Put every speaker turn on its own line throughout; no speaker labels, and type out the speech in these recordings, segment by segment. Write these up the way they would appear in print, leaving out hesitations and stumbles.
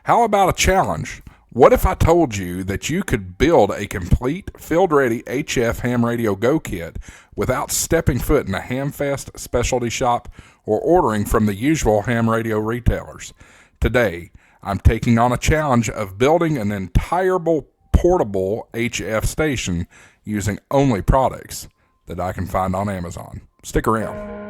How about a challenge? What if I told you that you could build a complete field-ready HF ham radio go kit without stepping foot in a HamFest specialty shop or ordering from the usual ham radio retailers? Today, I'm taking on a challenge of building an entire portable HF station using only products that I can find on Amazon. Stick around.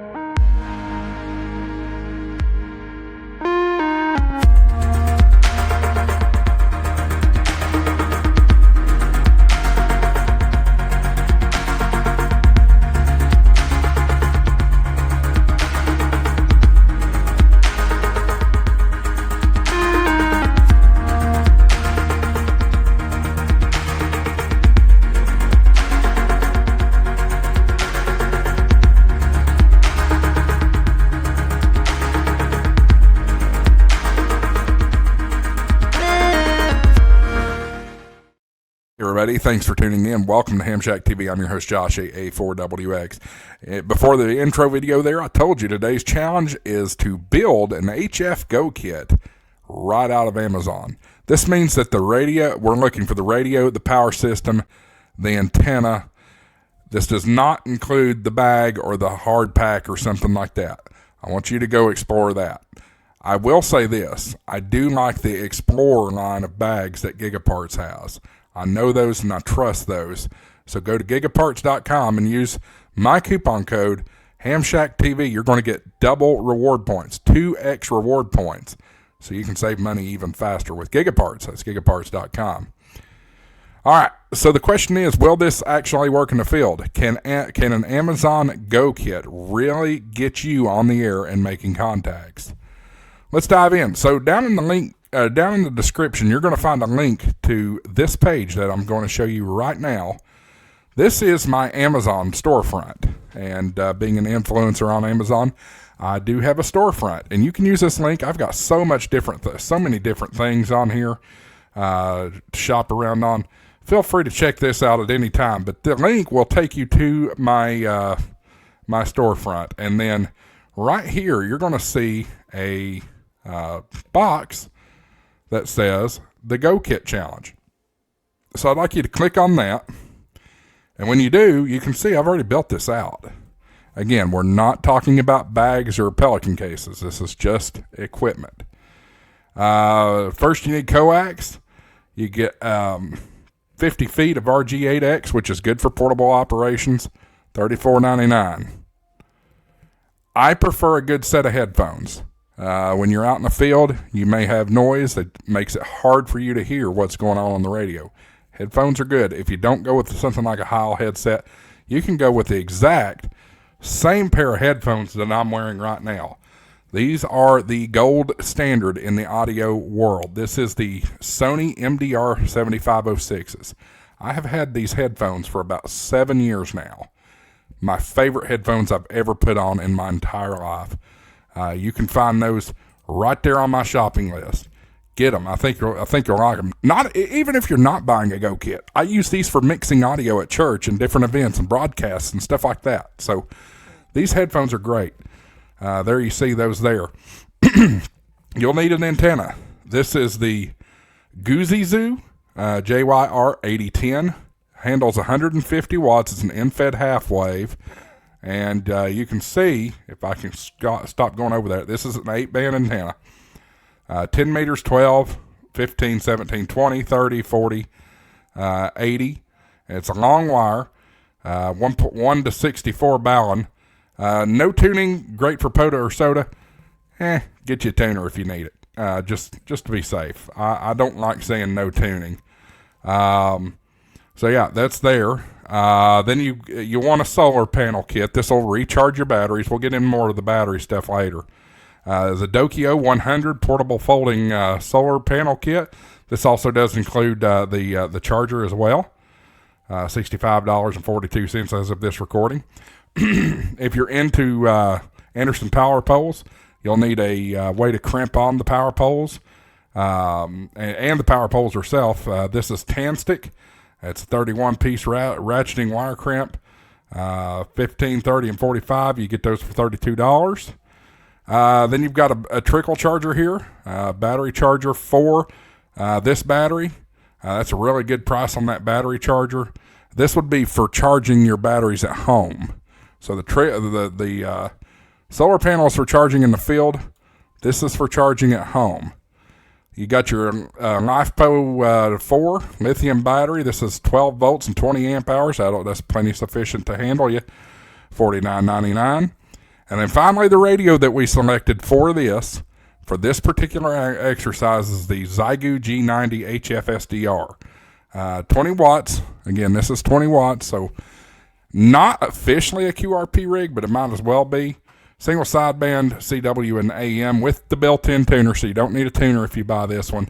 Everybody, thanks for tuning in. Welcome to HamShackTV. I'm your host, Josh, A4WX. Before the intro video there, I told you today's challenge is to build an HF Go kit right out of Amazon. This means that the radio, we're looking for the radio, the power system, the antenna. This does not include the bag or the hard pack or something like that. I want you to go explore that. I will say this. I do like the Explorer line of bags that Gigaparts has. I know those and I trust those. So go to gigaparts.com and use my coupon code HamShackTV. You're going to get double reward points, 2x reward points. So you can save money even faster with Gigaparts. That's gigaparts.com. All right. So the question is, will this actually work in the field? Can an Amazon Go kit really get you on the air and making contacts? Let's dive in. So down in the description, you're going to find a link to this page that I'm going to show you right now. This is my Amazon storefront, and being an influencer on Amazon, I do have a storefront, and you can use this link. I've got so many different things on here to shop around on. Feel free to check this out at any time, but the link will take you to my my storefront, and then right here you're going to see a box that says the Go Kit Challenge. So I'd like you to click on that. And when you do, you can see I've already built this out. Again, we're not talking about bags or Pelican cases. This is just equipment. First, you need coax. You get 50 feet of RG8X, which is good for portable operations, $34.99. I prefer a good set of headphones. When you're out in the field, you may have noise that makes it hard for you to hear what's going on the radio. Headphones are good. If you don't go with something like a Heil headset, you can go with the exact same pair of headphones that I'm wearing right now. These are the gold standard in the audio world. This is the Sony MDR 7506s. I have had these headphones for about 7 years now. My favorite headphones I've ever put on in my entire life. You can find those right there on my shopping list. Get them. I think you'll like them. Not even if you're not buying a Go kit. I use these for mixing audio at church and different events and broadcasts and stuff like that. So these headphones are great. There you see those there. You'll need an antenna. This is the Goozy JYR 8010. Handles 150 watts. It's an end-fed half wave. And you can see, if I can stop going over that, this is an 8-band antenna. 10 meters, 12, 15, 17, 20, 30, 40, 80. And it's a long wire, 1 to 64 ballon. No tuning, great for POTA or SOTA. Get you a tuner if you need it, just to be safe. I don't like saying no tuning. So yeah, that's there. Then you want a solar panel kit. This will recharge your batteries. We'll get in more of the battery stuff later. There's a Dokio 100 portable folding solar panel kit. This also does include the charger as well. $65.42 as of this recording. If you're into Anderson power poles, you'll need a way to crimp on the power poles and the power poles herself. This is Tanstick. It's a 31-piece ratcheting wire crimp, 15, 30, and 45. You get those for $32. Then you've got a trickle charger here, battery charger for this battery. That's a really good price on that battery charger. This would be for charging your batteries at home. So the solar panels for charging in the field. This is for charging at home. You got your LiFePO 4 lithium battery. This is 12 volts and 20 amp hours. That's plenty sufficient to handle you. $49.99. And then finally, the radio that we selected for this particular exercise is the Xiegu G90 HF SDR. 20 watts. Again, this is 20 watts, so not officially a QRP rig, but it might as well be. Single sideband CW and AM with the built-in tuner, so you don't need a tuner if you buy this one.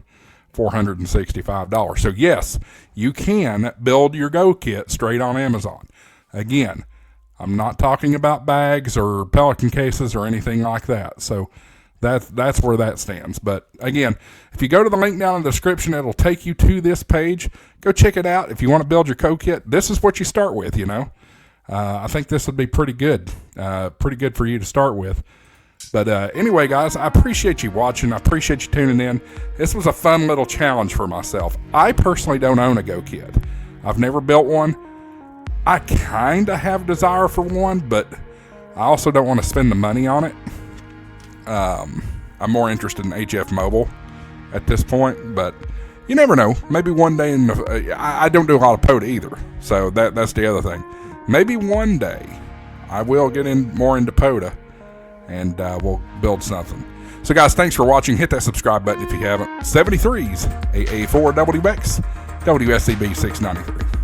$465. So yes, you can build your Go kit straight on Amazon. Again, I'm not talking about bags or Pelican cases or anything like that. So that's where that stands. But again, if you go to the link down in the description, it'll take you to this page. Go check it out. If you want to build your Go kit, this is what you start with, you know. I think this would be pretty good for you to start with. But anyway, guys, I appreciate you watching. I appreciate you tuning in. This was a fun little challenge for myself. I personally don't own a Go kit. I've never built one. I kind of have desire for one, but I also don't want to spend the money on it. I'm more interested in HF Mobile at this point, but you never know. Maybe one day I don't do a lot of POTA either, so that's the other thing. Maybe one day I will get more into POTA, and we'll build something. So, guys, thanks for watching. Hit that subscribe button if you haven't. 73's AA4WX, WSCB 693.